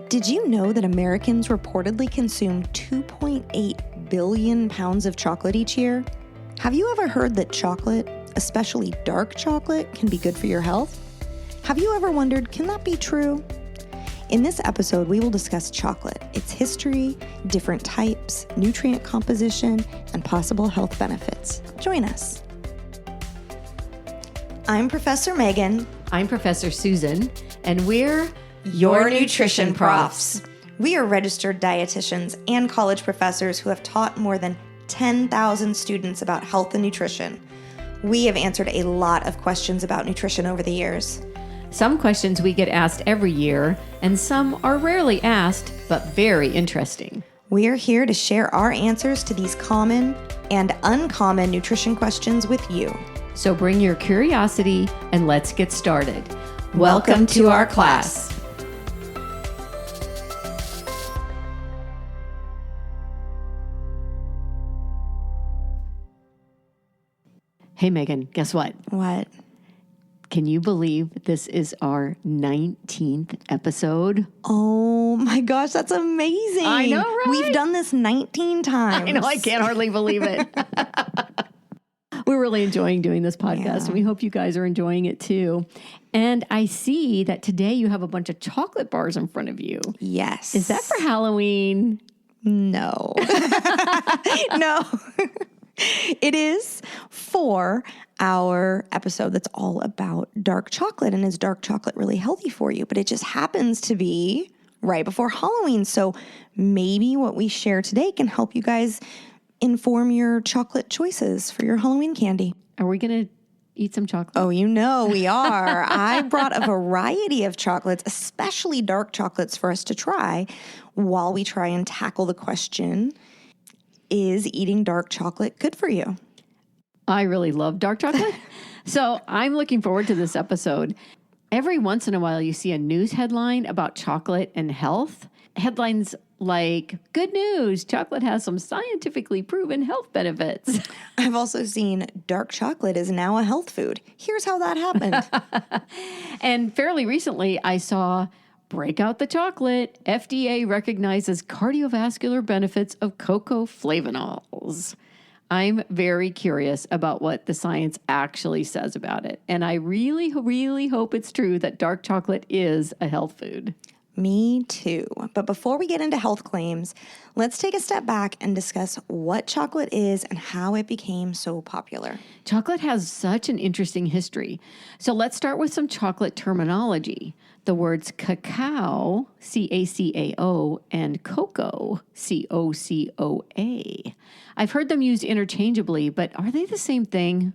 Did you know that Americans reportedly consume 2.8 billion pounds of chocolate each year? Have you ever heard that chocolate, especially dark chocolate, can be good for your health? Have you ever wondered, can that be true? In this episode, we will discuss chocolate, its history, different types, nutrient composition, and possible health benefits. Join us. I'm Professor Megan. I'm Professor Susan, and we're your nutrition profs. We are registered dietitians and college professors who have taught more than 10,000 students about health and nutrition. We have answered a lot of questions about nutrition over the years. Some questions we get asked every year, and some are rarely asked, but very interesting. We are here to share our answers to these common and uncommon nutrition questions with you. So bring your curiosity and let's get started. Welcome to our class. Hey, Megan, guess what? What? Can you believe this is our 19th episode? Oh my gosh, that's amazing. I know, right? We've done this 19 times. I know, I can't hardly believe it. We're really enjoying doing this podcast, and we hope you guys are enjoying it too. And I see that today you have a bunch of chocolate bars in front of you. Yes. Is that for Halloween? No. No. It is for our episode that's all about dark chocolate, and is dark chocolate really healthy for you? But it just happens to be right before Halloween. So maybe what we share today can help you guys inform your chocolate choices for your Halloween candy. Are we going to eat some chocolate? Oh, you know we are. I brought a variety of chocolates, especially dark chocolates, for us to try while we try and tackle the question, is eating dark chocolate good for you? I really love dark chocolate. So I'm looking forward to this episode. Every once in a while, you see a news headline about chocolate and health. Headlines like, good news, chocolate has some scientifically proven health benefits. I've also seen dark chocolate is now a health food. Here's how that happened. And fairly recently, I saw break out the chocolate. FDA recognizes cardiovascular benefits of cocoa flavonols. I'm very curious about what the science actually says about it. And I really, really hope it's true that dark chocolate is a health food. Me too. But before we get into health claims, let's take a step back and discuss what chocolate is and how it became so popular. Chocolate has such an interesting history. So let's start with some chocolate terminology. The words cacao, C-A-C-A-O, and cocoa, C-O-C-O-A. I've heard them used interchangeably, but are they the same thing?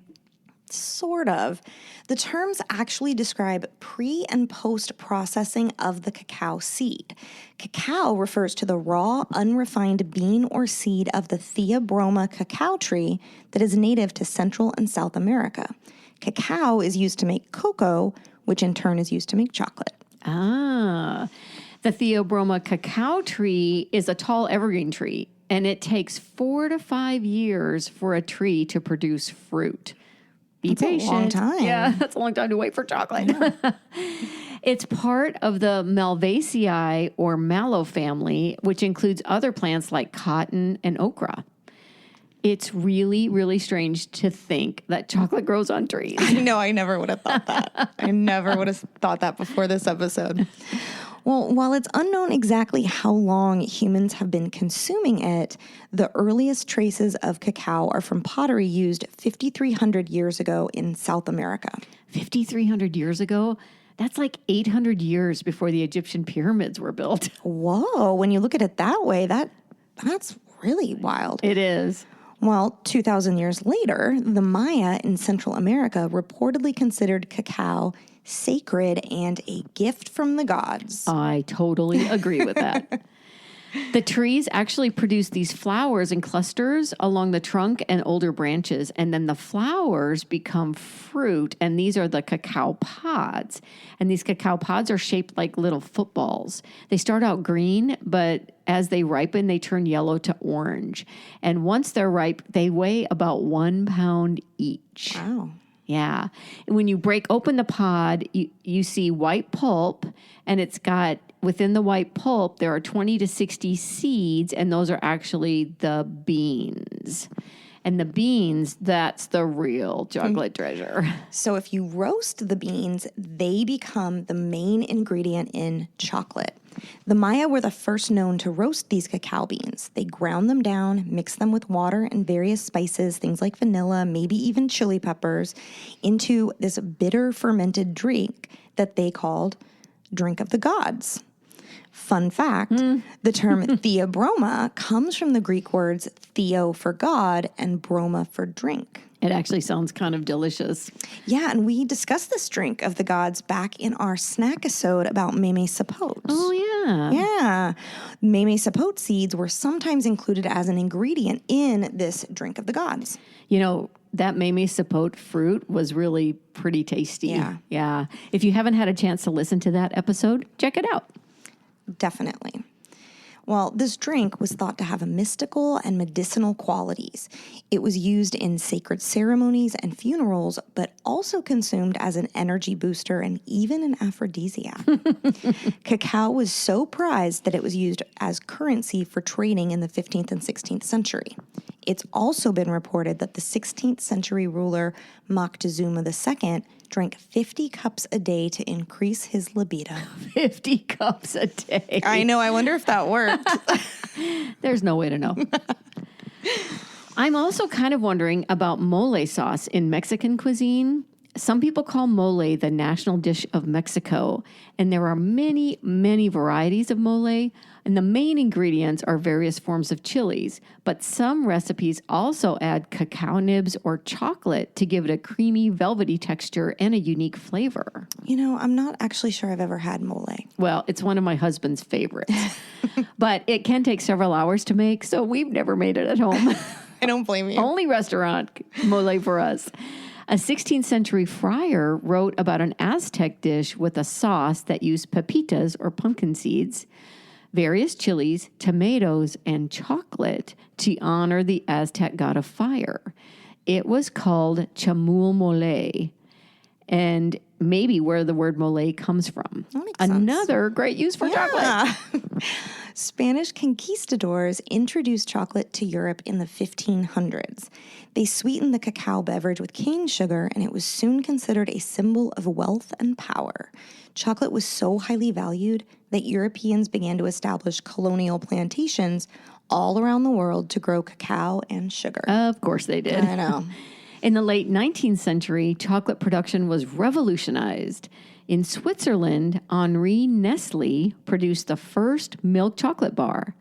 Sort of. The terms actually describe pre- and post-processing of the cacao seed. Cacao refers to the raw, unrefined bean or seed of the Theobroma cacao tree that is native to Central and South America. Cacao is used to make cocoa, which in turn is used to make chocolate. Ah, the Theobroma cacao tree is a tall evergreen tree, and it takes 4 to 5 years for a tree to produce fruit. Be patient. That's a long time. Yeah, that's a long time to wait for chocolate. Yeah. It's part of the Malvaceae or mallow family, which includes other plants like cotton and okra. It's really, really strange to think that chocolate grows on trees. I know, I never would have thought that. I never would have thought that before this episode. Well, while it's unknown exactly how long humans have been consuming it, the earliest traces of cacao are from pottery used 5,300 years ago in South America. 5,300 years ago? That's like 800 years before the Egyptian pyramids were built. Whoa, when you look at it that way, that's really wild. It is. Well, 2,000 years later, the Maya in Central America reportedly considered cacao sacred and a gift from the gods. I totally agree with that. The trees actually produce these flowers in clusters along the trunk and older branches, and then the flowers become fruit, and these are the cacao pods. And these cacao pods are shaped like little footballs. They start out green, but as they ripen, they turn yellow to orange. And once they're ripe, they weigh about 1 pound each. Wow. Yeah. And when you break open the pod, you see white pulp, and it's got within the white pulp, there are 20 to 60 seeds, and those are actually the beans. And the beans, that's the real chocolate treasure. So if you roast the beans, they become the main ingredient in chocolate. The Maya were the first known to roast these cacao beans. They ground them down, mixed them with water and various spices, things like vanilla, maybe even chili peppers, into this bitter fermented drink that they called drink of the gods. Fun fact, the term theobroma comes from the Greek words theo for God and broma for drink. It actually sounds kind of delicious. Yeah, and we discussed this drink of the gods back in our snack-isode about meme sapote. Oh, yeah. Yeah. Meme sapote seeds were sometimes included as an ingredient in this drink of the gods. You know, that meme sapote fruit was really pretty tasty. Yeah. If you haven't had a chance to listen to that episode, check it out. Definitely. Well, this drink was thought to have mystical and medicinal qualities. It was used in sacred ceremonies and funerals, but also consumed as an energy booster and even an aphrodisiac. Cacao was so prized that it was used as currency for trading in the 15th and 16th century. It's also been reported that the 16th century ruler Moctezuma II drank 50 cups a day to increase his libido. 50 cups a day. I know. I wonder if that worked. There's no way to know. I'm also kind of wondering about mole sauce in Mexican cuisine. Some people call mole the national dish of Mexico, and there are many, many varieties of mole, and the main ingredients are various forms of chilies, but some recipes also add cacao nibs or chocolate to give it a creamy, velvety texture and a unique flavor. You know, I'm not actually sure I've ever had mole. Well, it's one of my husband's favorites, but it can take several hours to make, so we've never made it at home. I don't blame you. Only restaurant mole for us. A 16th century friar wrote about an Aztec dish with a sauce that used pepitas or pumpkin seeds, various chilies, tomatoes, and chocolate to honor the Aztec god of fire. It was called chamul mole, and maybe where the word mole comes from. That makes sense. Another great use for chocolate. Spanish conquistadors introduced chocolate to Europe in the 1500s. They sweetened the cacao beverage with cane sugar, and it was soon considered a symbol of wealth and power. Chocolate was so highly valued that Europeans began to establish colonial plantations all around the world to grow cacao and sugar. Of course they did. I know. In the late 19th century, chocolate production was revolutionized. In Switzerland, Henri Nestle produced the first milk chocolate bar.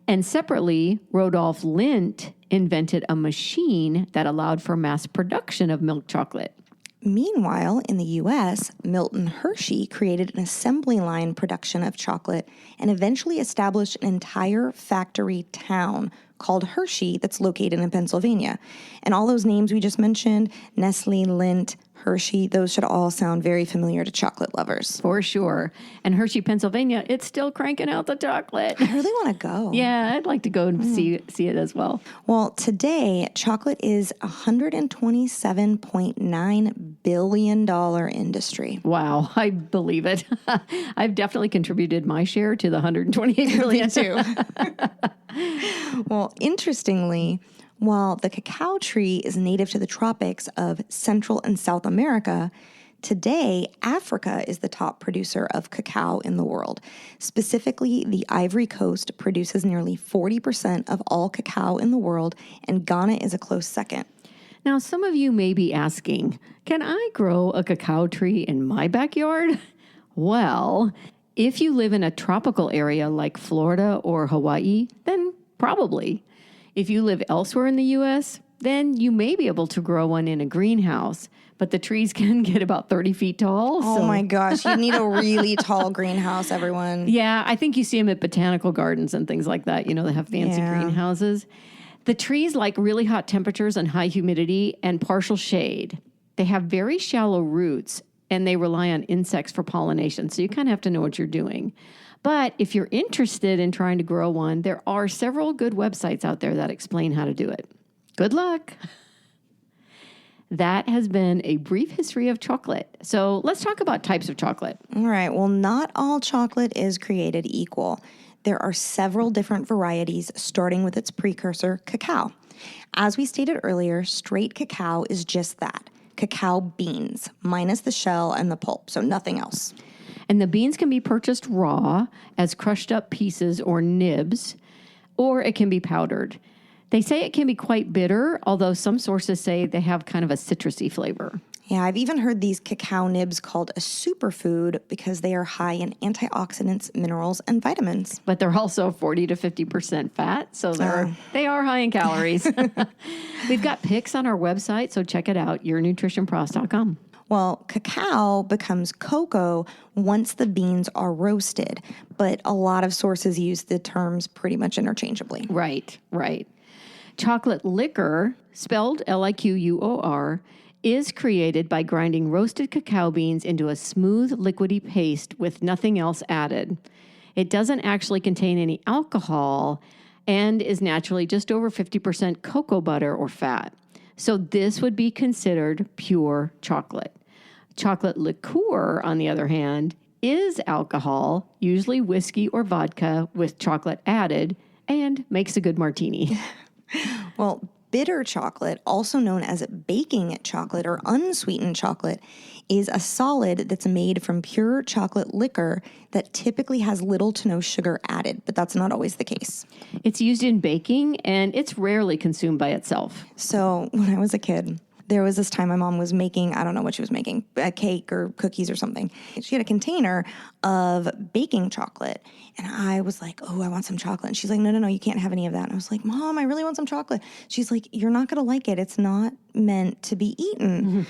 And separately, Rodolphe Lindt invented a machine that allowed for mass production of milk chocolate. Meanwhile, in the U.S., Milton Hershey created an assembly line production of chocolate and eventually established an entire factory town called Hershey that's located in Pennsylvania. And all those names we just mentioned, Nestle, Lindt, Hershey, those should all sound very familiar to chocolate lovers. For sure. And Hershey, Pennsylvania, it's still cranking out the chocolate. I really want to go. Yeah, I'd like to go and see it as well. Well, today, chocolate is a $127.9 billion industry. Wow, I believe it. I've definitely contributed my share to the $128 billion. Me too. Well, interestingly, while the cacao tree is native to the tropics of Central and South America, today Africa is the top producer of cacao in the world. Specifically, the Ivory Coast produces nearly 40% of all cacao in the world, and Ghana is a close second. Now, some of you may be asking, can I grow a cacao tree in my backyard? Well, if you live in a tropical area like Florida or Hawaii, then probably. If you live elsewhere in the U.S., then you may be able to grow one in a greenhouse, but the trees can get about 30 feet tall. Oh my gosh, you need a really tall greenhouse, everyone. Yeah, I think you see them at botanical gardens and things like that. You know, they have fancy greenhouses. The trees like really hot temperatures and high humidity and partial shade. They have very shallow roots, and they rely on insects for pollination, so you kind of have to know what you're doing. But if you're interested in trying to grow one, there are several good websites out there that explain how to do it. Good luck. that has been a brief history of chocolate. So let's talk about types of chocolate. All right. Well, not all chocolate is created equal. There are several different varieties, starting with its precursor, cacao. As we stated earlier, straight cacao is just that, cacao beans, minus the shell and the pulp, so nothing else. And the beans can be purchased raw as crushed up pieces or nibs, or it can be powdered. They say it can be quite bitter, although some sources say they have kind of a citrusy flavor. Yeah, I've even heard these cacao nibs called a superfood because they are high in antioxidants, minerals, and vitamins. But they're also 40 to 50% fat, so they are high in calories. We've got pics on our website, so check it out, yournutritionpros.com. Well, cacao becomes cocoa once the beans are roasted, but a lot of sources use the terms pretty much interchangeably. Right. Chocolate liquor, spelled Liquor, is created by grinding roasted cacao beans into a smooth, liquidy paste with nothing else added. It doesn't actually contain any alcohol and is naturally just over 50% cocoa butter or fat. So this would be considered pure chocolate. Chocolate liqueur, on the other hand, is alcohol, usually whiskey or vodka with chocolate added, and makes a good martini. Well, bitter chocolate, also known as baking chocolate or unsweetened chocolate, is a solid that's made from pure chocolate liquor that typically has little to no sugar added, but that's not always the case. It's used in baking, and it's rarely consumed by itself. So when I was a kid, there was this time my mom was making, I don't know what she was making, a cake or cookies or something. She had a container of baking chocolate. And I was like, oh, I want some chocolate. And she's like, no, you can't have any of that. And I was like, Mom, I really want some chocolate. She's like, you're not going to like it. It's not meant to be eaten. Mm-hmm.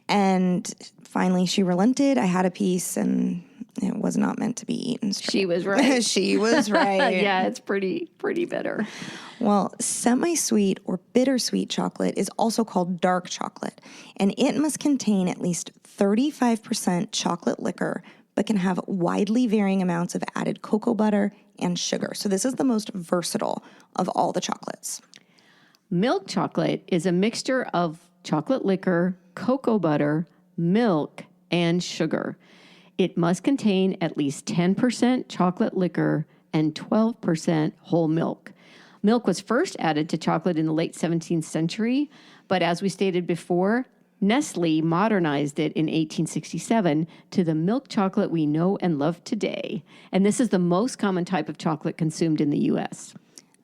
And finally she relented. I had a piece and it was not meant to be eaten straight. She was right. She was right. Yeah, it's pretty bitter. Well, semi-sweet or bittersweet chocolate is also called dark chocolate, and it must contain at least 35% chocolate liquor, but can have widely varying amounts of added cocoa butter and sugar. So this is the most versatile of all the chocolates. Milk chocolate is a mixture of chocolate liquor, cocoa butter, milk, and sugar. It must contain at least 10% chocolate liquor and 12% whole milk. Milk was first added to chocolate in the late 17th century, but as we stated before, Nestle modernized it in 1867 to the milk chocolate we know and love today. And this is the most common type of chocolate consumed in the U.S.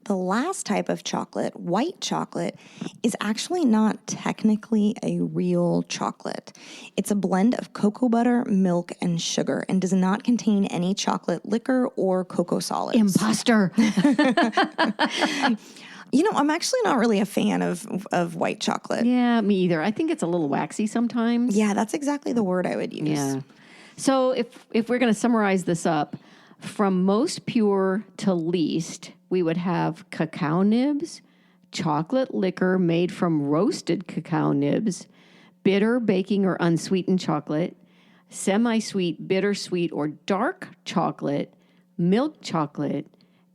The last type of chocolate, white chocolate, is actually not technically a real chocolate. It's a blend of cocoa butter, milk, and sugar, and does not contain any chocolate liquor or cocoa solids. Imposter. You know, I'm actually not really a fan of white chocolate. Yeah, me either. I think it's a little waxy sometimes. Yeah, that's exactly the word I would use. Yeah. So if we're going to summarize this up, from most pure to least, we would have cacao nibs, chocolate liquor made from roasted cacao nibs, bitter baking or unsweetened chocolate, semi-sweet, bittersweet, or dark chocolate, milk chocolate,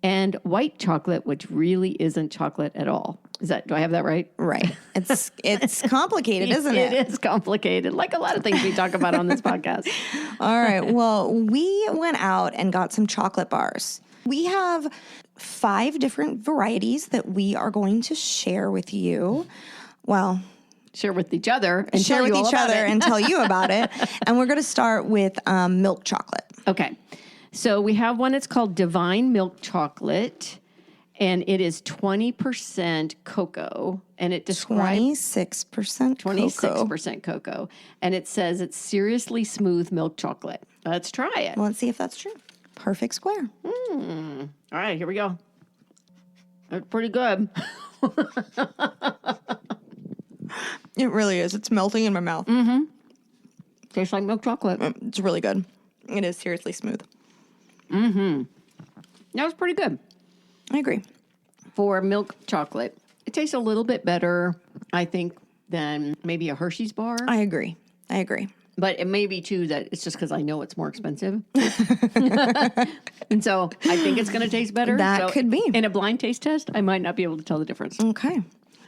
and white chocolate, which really isn't chocolate at all. Do I have that right? Right. It's complicated, isn't it? It is complicated, like a lot of things we talk about on this podcast. All right. Well, we went out and got some chocolate bars. We have 5 different varieties that we are going to share with you. Well, share with each other and share with each other and tell you about it. And we're going to start with milk chocolate. Okay. So we have one that's called Divine Milk Chocolate, and it is 20% cocoa, and it describes 26% cocoa, and it says it's seriously smooth milk chocolate. Let's try it. Well, let's see if that's true. Perfect square. All right, here we go. It's pretty good. It really is. It's melting in my mouth. Mm-hmm. Tastes like milk chocolate. It's really good. It is seriously smooth. Mm-hmm. That was pretty good. I agree. For milk chocolate, it tastes a little bit better, I think, than maybe a Hershey's bar. I agree. But it may be, too, that it's just because I know it's more expensive. And so I think it's going to taste better. That could be. In a blind taste test, I might not be able to tell the difference. Okay.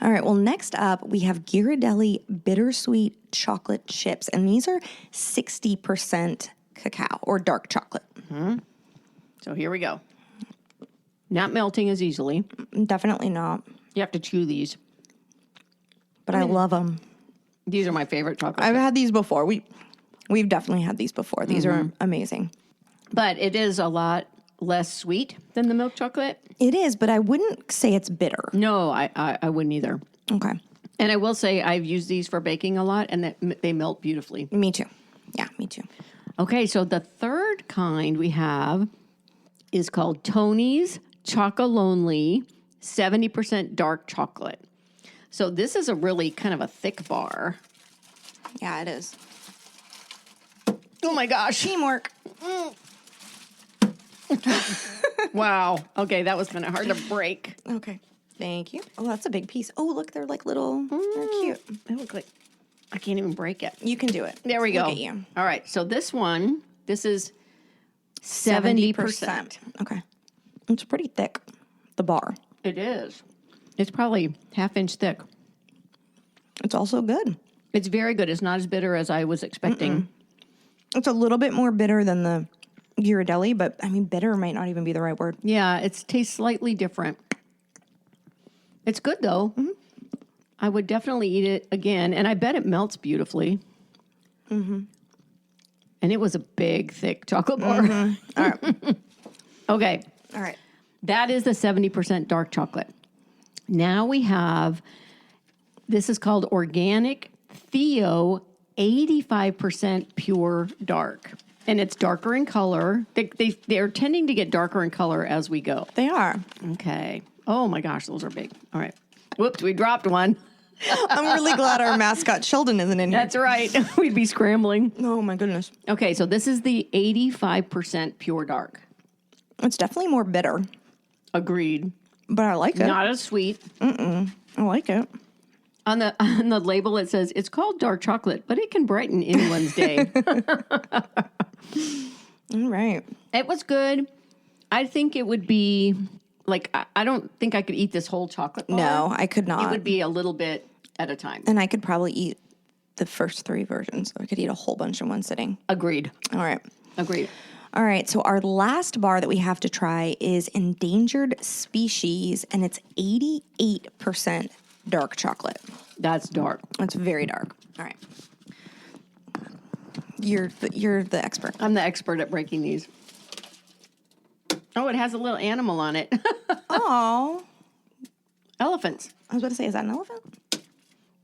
All right. Well, next up, we have Ghirardelli Bittersweet Chocolate Chips. And these are 60% cacao or dark chocolate. So here we go. Not melting as easily. Definitely not. You have to chew these. But I love them. These are my favorite chocolate I've chips. had these before. We've definitely had these before. These are amazing. But it is a lot less sweet than the milk chocolate. It is, but I wouldn't say it's bitter. No, I wouldn't either. Okay. And I will say I've used these for baking a lot, and they melt beautifully. Me too. Yeah, me too. Okay, so the third kind we have is called Tony's Chocolonely 70% dark chocolate. So this is a really kind of a thick bar. Yeah, it is. Oh my gosh. Teamwork. Wow. Okay, that was kind of hard to break. Okay. Thank you. Oh, that's a big piece. Oh, look, they're like little, they're cute. They look like, I can't even break it. You can do it. There we go. Look at you. All right, so this is 70%. Okay. It's pretty thick, the bar. It is. It's probably half-inch thick. It's also good. It's very good. It's not as bitter as I was expecting. It's a little bit more bitter than the Ghirardelli, but I mean, bitter might not even be the right word. Yeah, it tastes slightly different. It's good, though. I would definitely eat it again, and I bet it melts beautifully. And it was a big, thick chocolate bar. All right. Okay. All right. That is the 70% dark chocolate. Now we have, this is called Organic Theo 85% Pure Dark. And it's darker in color. They're tending to get darker in color as we go. They are. Okay. Oh my gosh, those are big. All right. Whoops, we dropped one. I'm really glad our mascot Sheldon isn't in here. That's right. We'd be scrambling. Oh my goodness. Okay, so this is the 85% Pure Dark. It's definitely more bitter, Agreed. but I like it. Not as sweet. I like it. On the label, it says, it's called dark chocolate, but it can brighten anyone's day. All right. It was good. I think it would be, like, I don't think I could eat this whole chocolate bar. No, I could not. It would be a little bit at a time. And I could probably eat the first 3 versions. I could eat a whole bunch in one sitting. Agreed. All right. Agreed. All right. So our last bar that we have to try is Endangered Species, and it's 88% dark chocolate. That's dark. It's very dark. All right. You're the expert. I'm the expert at breaking these. Oh, it has a little animal on it. Oh. Elephants. I was about to say, is that an elephant? I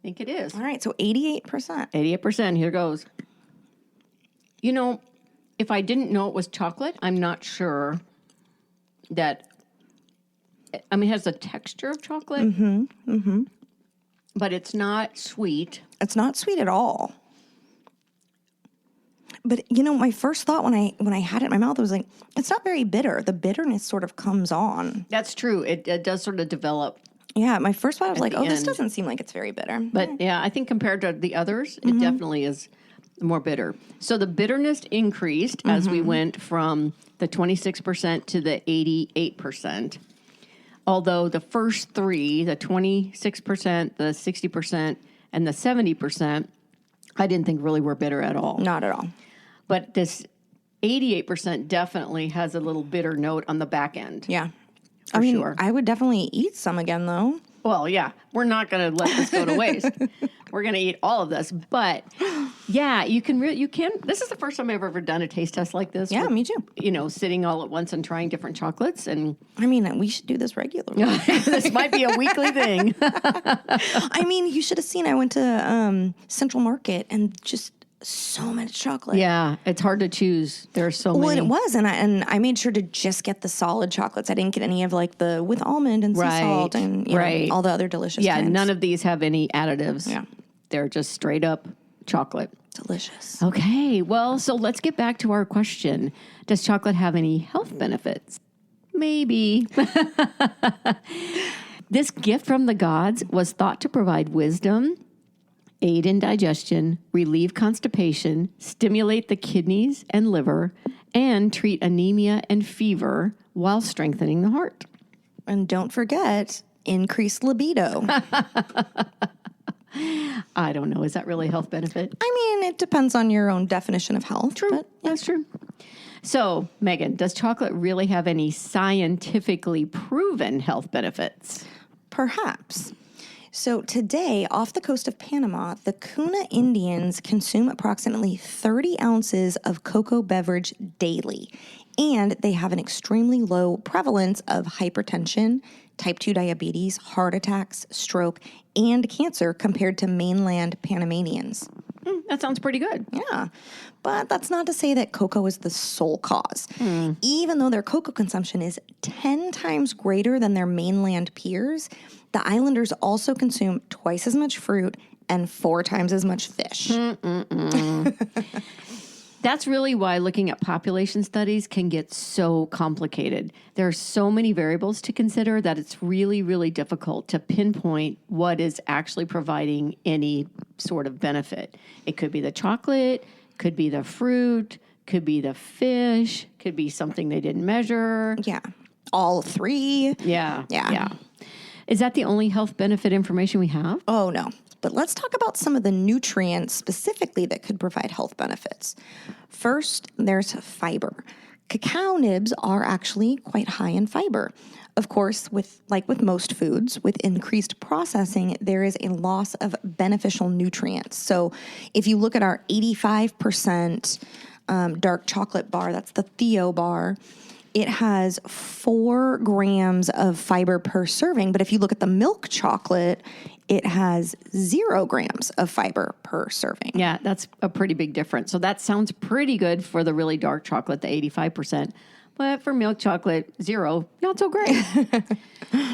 think it is. All right. So 88%. 88%. Here goes. You know, if I didn't know it was chocolate, I'm not sure that. I mean, it has the texture of chocolate. But it's not sweet. It's not sweet at all. But you know, my first thought when I had it in my mouth was like, it's not very bitter. The bitterness sort of comes on. That's true. It does sort of develop. Yeah, my first thought was like, the oh, this end. doesn't seem like it's very bitter. But yeah, I think compared to the others, it definitely is more bitter. So the bitterness increased as we went from the 26% to the 88%. Although the first 3, the 26%, the 60%, and the 70%, I didn't think really were bitter at all. Not at all. But this 88% definitely has a little bitter note on the back end. Yeah. For I mean, sure. I would definitely eat some again, though. Well, yeah, we're not going to let this go to waste. We're going to eat all of this. But yeah, you can. This is the first time I've ever done a taste test like this. Yeah, with, me too. You know, sitting all at once and trying different chocolates. And I mean, we should do this regularly. this might be a weekly thing. I mean, you should have seen. I went to Central Market and just so much chocolate. Yeah, it's hard to choose. There are so many. Well, it was, and I made sure to just get the solid chocolates. I didn't get any of like the with almond and sea salt and you know, all the other delicious. Yeah, kinds. none of these have any additives. Yeah. They're just straight up chocolate. Delicious. Okay, well, so let's get back to our question. Does chocolate have any health benefits? Maybe. This gift from the gods was thought to provide wisdom, aid in digestion, relieve constipation, stimulate the kidneys and liver, and treat anemia and fever while strengthening the heart. And don't forget, increased libido. I don't know. Is that really a health benefit? I mean, it depends on your own definition of health. True. But, yeah. That's true. So, Megan, does chocolate really have any scientifically proven health benefits? Perhaps. So today, off the coast of Panama, the Kuna Indians consume approximately 30 ounces of cocoa beverage daily, and they have an extremely low prevalence of hypertension, type 2 diabetes, heart attacks, stroke, and cancer compared to mainland Panamanians. That sounds pretty good. Yeah, but that's not to say that cocoa is the sole cause. Even though their cocoa consumption is 10 times greater than their mainland peers, the islanders also consume twice as much fruit and 4 times as much fish. That's really why looking at population studies can get so complicated. There are so many variables to consider that it's really, really difficult to pinpoint what is actually providing any sort of benefit. It could be the chocolate, could be the fruit, could be the fish, could be something they didn't measure. Yeah, all 3. Yeah. Is that the only health benefit information we have? Oh, no. But let's talk about some of the nutrients specifically that could provide health benefits. First, there's fiber. Cacao nibs are actually quite high in fiber. Of course, with most foods, with increased processing, there is a loss of beneficial nutrients. So if you look at our 85% dark chocolate bar, that's the Theo bar, it has 4 grams of fiber per serving. But if you look at the milk chocolate, it has 0 grams of fiber per serving. Yeah, that's a pretty big difference. So that sounds pretty good for the really dark chocolate, the 85%. But for milk chocolate, 0, not so great.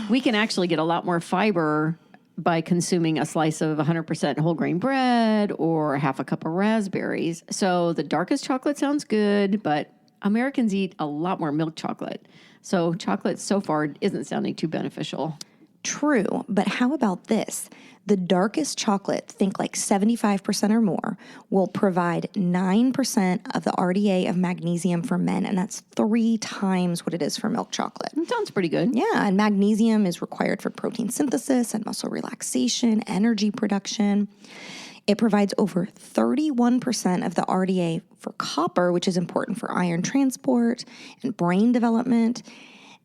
We can actually get a lot more fiber by consuming a slice of 100% whole grain bread or half a cup of raspberries. So the darkest chocolate sounds good, but Americans eat a lot more milk chocolate. So chocolate so far isn't sounding too beneficial. True, but how about this? The darkest chocolate, think like 75% or more, will provide 9% of the RDA of magnesium for men, and that's 3 times what it is for milk chocolate. That sounds pretty good. Yeah, and magnesium is required for protein synthesis and muscle relaxation, energy production. It provides over 31% of the RDA for copper, which is important for iron transport and brain development.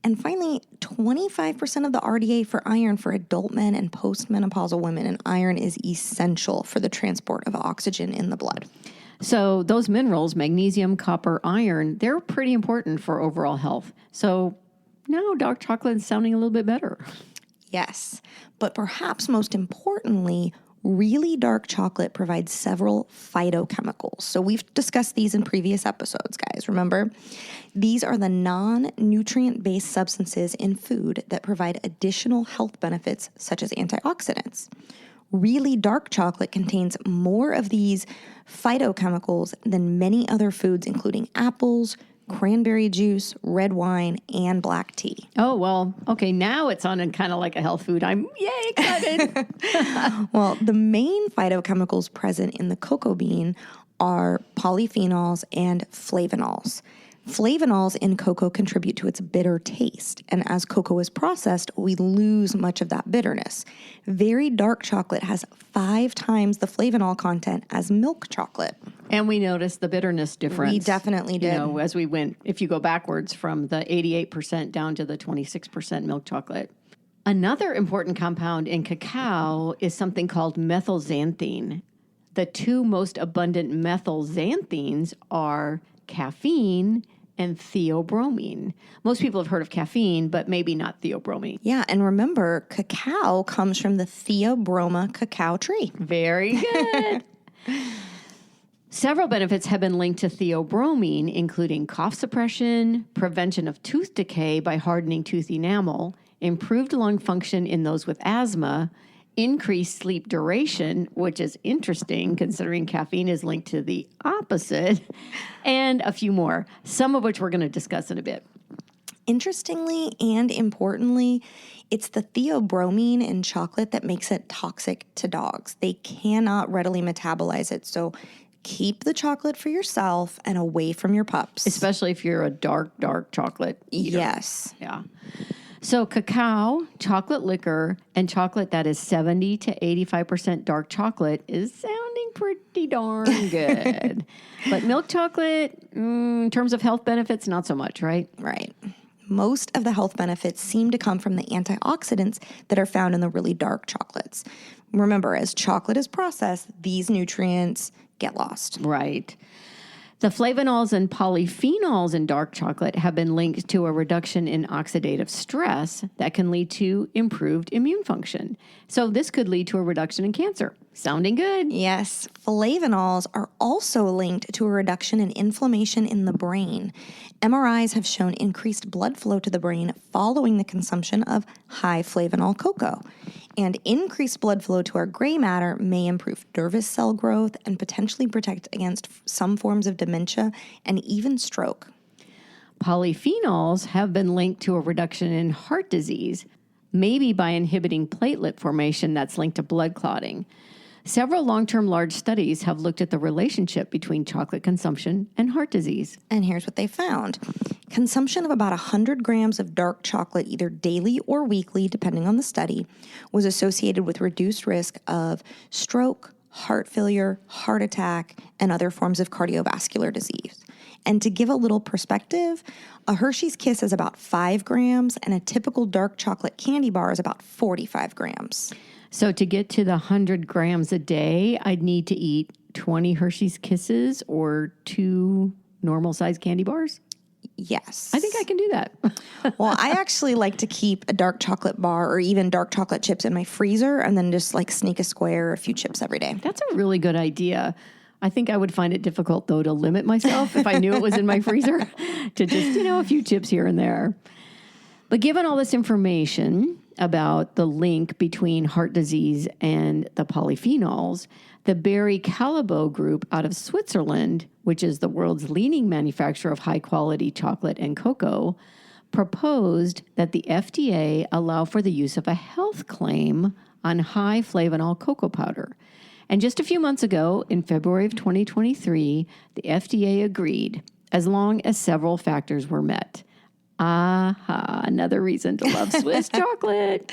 And finally, 25% of the RDA for iron for adult men and postmenopausal women. And iron is essential for the transport of oxygen in the blood. So those minerals, magnesium, copper, iron, they're pretty important for overall health. So now dark chocolate is sounding a little bit better. Yes, but perhaps most importantly, really dark chocolate provides several phytochemicals. So we've discussed these in previous episodes, guys, remember? These are the non-nutrient-based substances in food that provide additional health benefits, such as antioxidants. Really dark chocolate contains more of these phytochemicals than many other foods, including apples, cranberry juice, red wine, and black tea. Oh, well, okay, now it's sounding kind of like a health food. I'm, yay, excited. Well, the main phytochemicals present in the cocoa bean are polyphenols and flavonols. Flavonols in cocoa contribute to its bitter taste, and as cocoa is processed, we lose much of that bitterness. Very dark chocolate has 5 times the flavonol content as milk chocolate. And we noticed the bitterness difference. We definitely did. You know, as we went, if you go backwards from the 88% down to the 26% milk chocolate. Another important compound in cacao is something called methylxanthine. The 2 most abundant methylxanthines are caffeine and theobromine. Most people have heard of caffeine, but maybe not theobromine. Yeah, and remember, cacao comes from the Theobroma cacao tree. Very good. Several benefits have been linked to theobromine, including cough suppression, prevention of tooth decay by hardening tooth enamel, improved lung function in those with asthma, increased sleep duration, which is interesting considering caffeine is linked to the opposite, and a few more, some of which we're going to discuss in a bit. Interestingly and importantly, it's the theobromine in chocolate that makes it toxic to dogs. They cannot readily metabolize it, so keep the chocolate for yourself and away from your pups. Especially if you're a dark chocolate eater. Yes. Yeah. So cacao, chocolate liquor, and chocolate that is 70 to 85% dark chocolate is sounding pretty darn good. But milk chocolate, in terms of health benefits, not so much, right? Right. Most of the health benefits seem to come from the antioxidants that are found in the really dark chocolates. Remember, as chocolate is processed, these nutrients get lost. Right. The flavonols and polyphenols in dark chocolate have been linked to a reduction in oxidative stress that can lead to improved immune function. So this could lead to a reduction in cancer. Sounding good. Yes, flavonols are also linked to a reduction in inflammation in the brain. MRIs have shown increased blood flow to the brain following the consumption of high flavonol cocoa. And increased blood flow to our gray matter may improve nervous cell growth and potentially protect against some forms of dementia and even stroke. Polyphenols have been linked to a reduction in heart disease, maybe by inhibiting platelet formation that's linked to blood clotting. Several long-term large studies have looked at the relationship between chocolate consumption and heart disease. And here's what they found. Consumption of about 100 grams of dark chocolate, either daily or weekly, depending on the study, was associated with reduced risk of stroke, heart failure, heart attack, and other forms of cardiovascular disease. And to give a little perspective, a Hershey's Kiss is about 5 grams, and a typical dark chocolate candy bar is about 45 grams. So to get to the 100 grams a day, I'd need to eat 20 Hershey's Kisses or 2 normal-sized candy bars? Yes. I think I can do that. Well, I actually like to keep a dark chocolate bar or even dark chocolate chips in my freezer and then just like sneak a square or a few chips every day. That's a really good idea. I think I would find it difficult, though, to limit myself if I knew it was in my freezer to just, a few chips here and there. But given all this information about the link between heart disease and the polyphenols, the Barry Callebaut group out of Switzerland, which is the world's leading manufacturer of high-quality chocolate and cocoa, proposed that the FDA allow for the use of a health claim on high flavonol cocoa powder. And just a few months ago, in February of 2023, the FDA agreed, as long as several factors were met. Aha, another reason to love Swiss chocolate.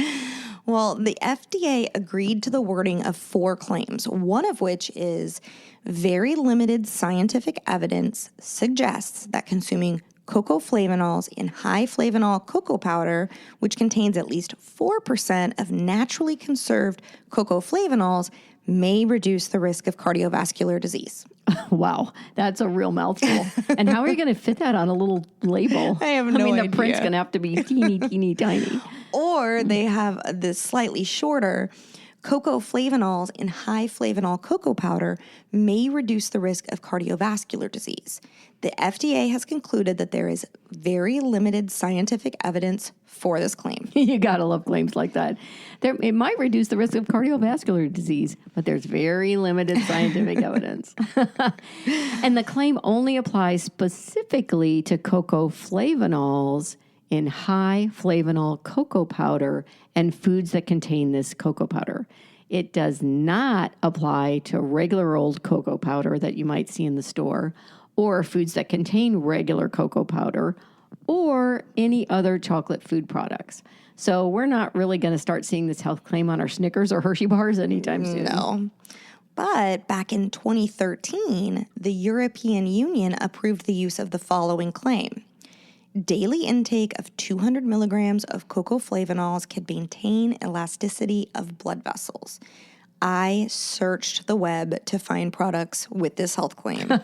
Well, the FDA agreed to the wording of 4 claims, one of which is very limited scientific evidence suggests that consuming cocoa flavonols in high flavonol cocoa powder, which contains at least 4% of naturally conserved cocoa flavonols, may reduce the risk of cardiovascular disease. Wow, that's a real mouthful. And how are you going to fit that on a little label? I have no idea. The print's going to have to be teeny, teeny, tiny. Or they have this slightly shorter. Cocoa flavonols in high flavonol cocoa powder may reduce the risk of cardiovascular disease. The FDA has concluded that there is very limited scientific evidence for this claim. You got to love claims like that. It might reduce the risk of cardiovascular disease, but there's very limited scientific evidence. And the claim only applies specifically to cocoa flavonols in high flavonol cocoa powder and foods that contain this cocoa powder. It does not apply to regular old cocoa powder that you might see in the store, or foods that contain regular cocoa powder, or any other chocolate food products. So we're not really going to start seeing this health claim on our Snickers or Hershey bars anytime soon. No. But back in 2013, the European Union approved the use of the following claim. Daily intake of 200 milligrams of cocoa flavonols can maintain elasticity of blood vessels. I searched the web to find products with this health claim.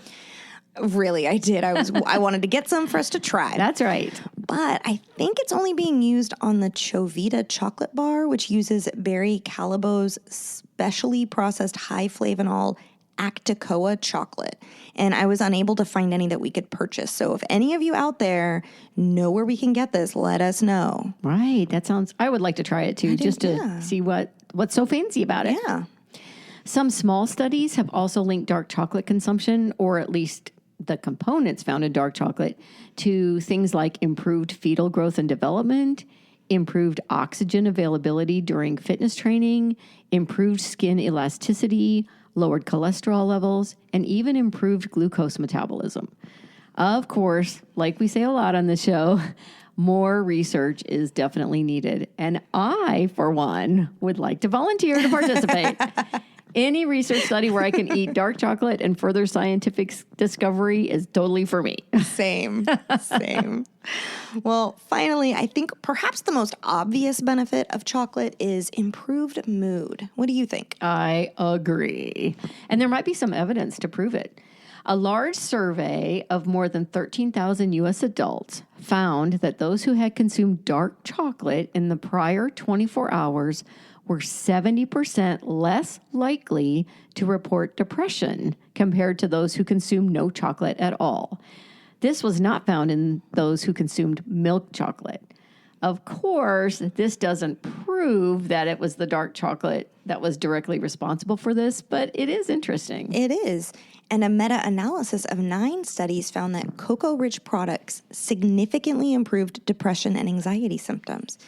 Really, I did. I wanted to get some for us to try. That's right. But I think it's only being used on the Chovita chocolate bar, which uses Barry Callebaut's specially processed high flavonol Acticoa chocolate. And I was unable to find any that we could purchase. So if any of you out there know where we can get this, let us know. Right. I would like to try it too, to see what's so fancy about it. Yeah. Some small studies have also linked dark chocolate consumption, or at least the components found in dark chocolate, to things like improved fetal growth and development, improved oxygen availability during fitness training, improved skin elasticity, lowered cholesterol levels, and even improved glucose metabolism. Of course, like we say a lot on the show, more research is definitely needed. And I, for one, would like to volunteer to participate. Any research study where I can eat dark chocolate and further scientific discovery is totally for me. Same. Well, finally, I think perhaps the most obvious benefit of chocolate is improved mood. What do you think? I agree. And there might be some evidence to prove it. A large survey of more than 13,000 U.S. adults found that those who had consumed dark chocolate in the prior 24 hours were 70% less likely to report depression compared to those who consumed no chocolate at all. This was not found in those who consumed milk chocolate. Of course, this doesn't prove that it was the dark chocolate that was directly responsible for this, but it is interesting. It is. And a meta-analysis of 9 studies found that cocoa-rich products significantly improved depression and anxiety symptoms.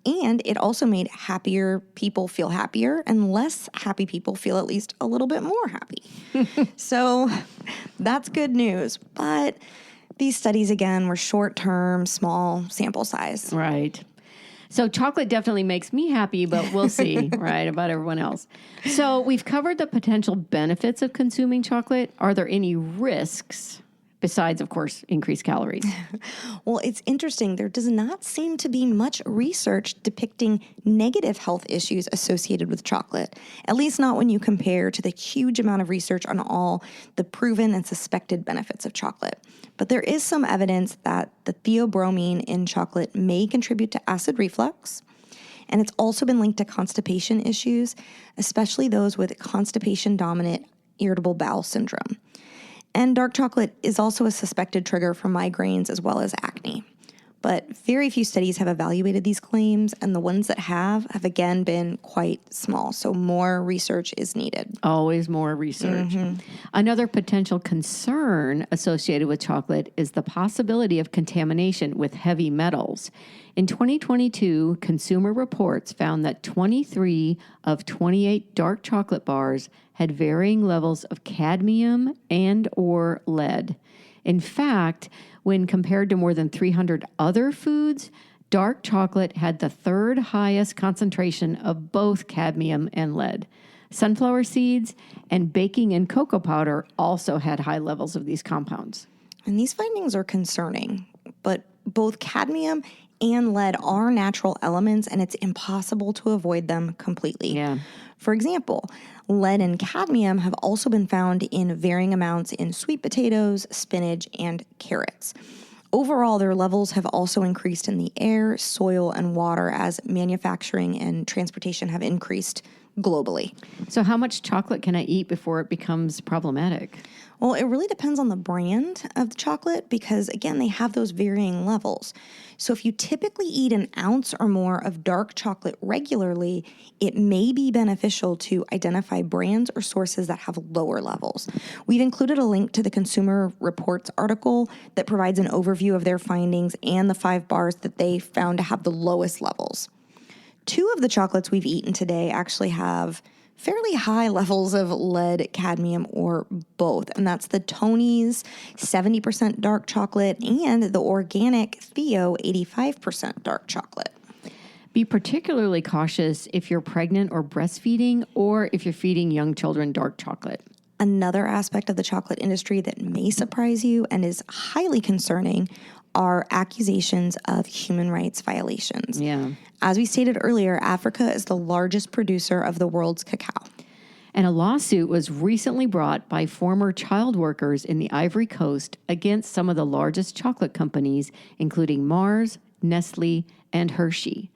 And it also made happier people feel happier and less happy people feel at least a little bit more happy. So that's good news. But these studies, again, were short-term, small sample size. Right. So chocolate definitely makes me happy, but we'll see, right, about everyone else. So we've covered the potential benefits of consuming chocolate. Are there any risks besides, of course, increased calories? Well, it's interesting. There does not seem to be much research depicting negative health issues associated with chocolate, at least not when you compare to the huge amount of research on all the proven and suspected benefits of chocolate. But there is some evidence that the theobromine in chocolate may contribute to acid reflux, and it's also been linked to constipation issues, especially those with constipation-dominant irritable bowel syndrome. And dark chocolate is also a suspected trigger for migraines as well as acne. But very few studies have evaluated these claims, and the ones that have again been quite small. So more research is needed. Always more research. Another potential concern associated with chocolate is the possibility of contamination with heavy metals. In 2022, Consumer Reports found that 23 of 28 dark chocolate bars had varying levels of cadmium and or lead. In fact, when compared to more than 300 other foods, dark chocolate had the third highest concentration of both cadmium and lead. Sunflower seeds and baking and cocoa powder also had high levels of these compounds. And these findings are concerning, but both cadmium and lead are natural elements, and it's impossible to avoid them completely. Yeah. For example, lead and cadmium have also been found in varying amounts in sweet potatoes, spinach, and carrots. Overall, their levels have also increased in the air, soil, and water as manufacturing and transportation have increased globally. So how much chocolate can I eat before it becomes problematic? Well, it really depends on the brand of the chocolate because, again, they have those varying levels. So if you typically eat an ounce or more of dark chocolate regularly, it may be beneficial to identify brands or sources that have lower levels. We've included a link to the Consumer Reports article that provides an overview of their findings and the 5 bars that they found to have the lowest levels. 2 of the chocolates we've eaten today actually have fairly high levels of lead, cadmium, or both. And that's the Tony's 70% dark chocolate and the organic Theo 85% dark chocolate. Be particularly cautious if you're pregnant or breastfeeding or if you're feeding young children dark chocolate. Another aspect of the chocolate industry that may surprise you and is highly concerning are accusations of human rights violations. Yeah. As we stated earlier, Africa is the largest producer of the world's cacao. And a lawsuit was recently brought by former child workers in the Ivory Coast against some of the largest chocolate companies, including Mars, Nestle, and Hershey.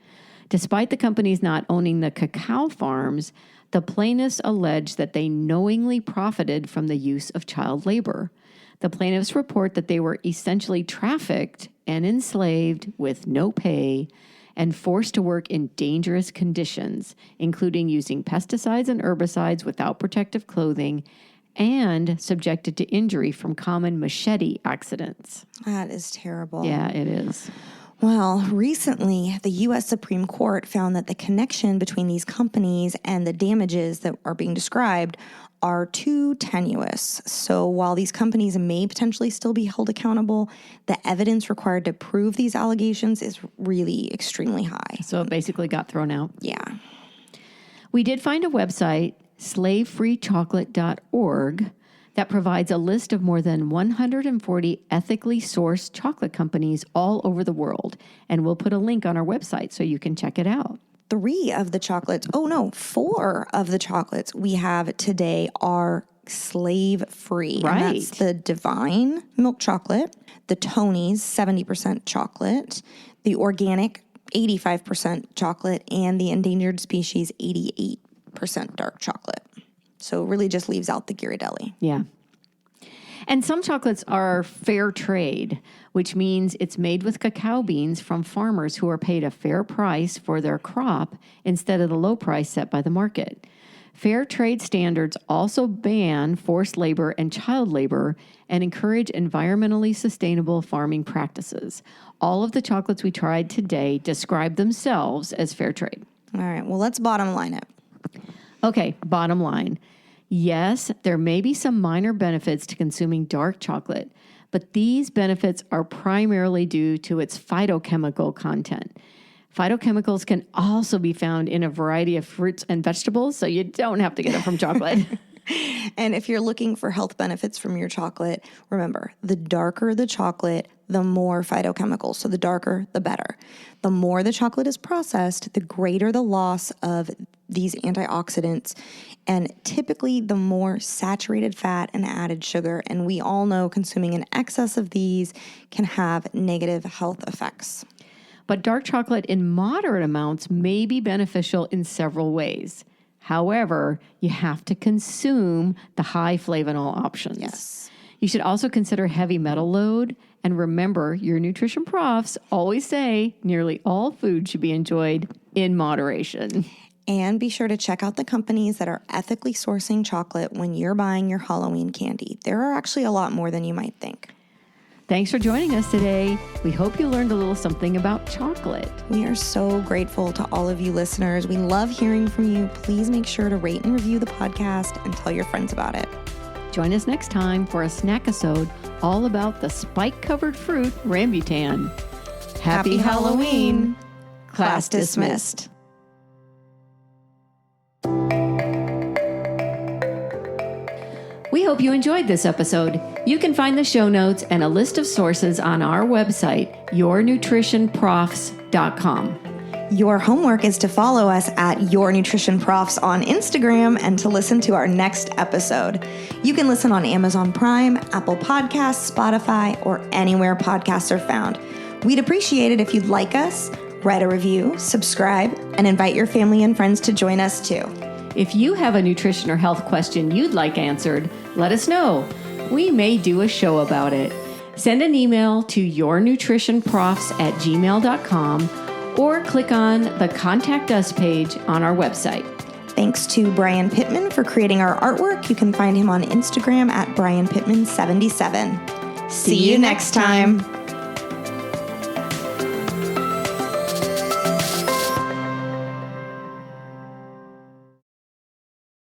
Despite the companies not owning the cacao farms, the plaintiffs allege that they knowingly profited from the use of child labor. The plaintiffs report that they were essentially trafficked and enslaved with no pay and forced to work in dangerous conditions, including using pesticides and herbicides without protective clothing and subjected to injury from common machete accidents. That is terrible. Yeah, it is. Well, recently, the U.S. Supreme Court found that the connection between these companies and the damages that are being described are too tenuous. So while these companies may potentially still be held accountable, the evidence required to prove these allegations is really extremely high. So it basically got thrown out. Yeah. We did find a website, slavefreechocolate.org, that provides a list of more than 140 ethically sourced chocolate companies all over the world. And we'll put a link on our website so you can check it out. 4 of the chocolates we have today are slave-free. Right. And that's the Divine milk chocolate, the Tony's 70% chocolate, the organic 85% chocolate, and the endangered species 88% dark chocolate. So it really just leaves out the Ghirardelli. Yeah. And some chocolates are fair trade, which means it's made with cacao beans from farmers who are paid a fair price for their crop instead of the low price set by the market. Fair trade standards also ban forced labor and child labor and encourage environmentally sustainable farming practices. All of the chocolates we tried today describe themselves as fair trade. All right, well, let's bottom line it. Okay, bottom line. Yes, there may be some minor benefits to consuming dark chocolate, but these benefits are primarily due to its phytochemical content. Phytochemicals can also be found in a variety of fruits and vegetables, so you don't have to get them from chocolate. And if you're looking for health benefits from your chocolate, remember, the darker the chocolate, the more phytochemicals. So the darker, the better. The more the chocolate is processed, the greater the loss of these antioxidants, and typically the more saturated fat and added sugar. And we all know consuming an excess of these can have negative health effects. But dark chocolate in moderate amounts may be beneficial in several ways. However, you have to consume the high flavanol options. Yes. You should also consider heavy metal load. And remember, your nutrition profs always say nearly all food should be enjoyed in moderation. And be sure to check out the companies that are ethically sourcing chocolate when you're buying your Halloween candy. There are actually a lot more than you might think. Thanks for joining us today. We hope you learned a little something about chocolate. We are so grateful to all of you listeners. We love hearing from you. Please make sure to rate and review the podcast and tell your friends about it. Join us next time for a snack-isode all about the spike-covered fruit rambutan. Happy Halloween. Class dismissed. We hope you enjoyed this episode. You can find the show notes and a list of sources on our website, yournutritionprofs.com. Your homework is to follow us at Your Nutrition Profs on Instagram and to listen to our next episode. You can listen on Amazon Prime, Apple Podcasts, Spotify, or anywhere podcasts are found. We'd appreciate it if you'd like us, write a review, subscribe, and invite your family and friends to join us too. If you have a nutrition or health question you'd like answered, let us know. We may do a show about it. Send an email to yournutritionprofs@gmail.com or click on the Contact Us page on our website. Thanks to Brian Pittman for creating our artwork. You can find him on Instagram at BrianPittman77. See you next time.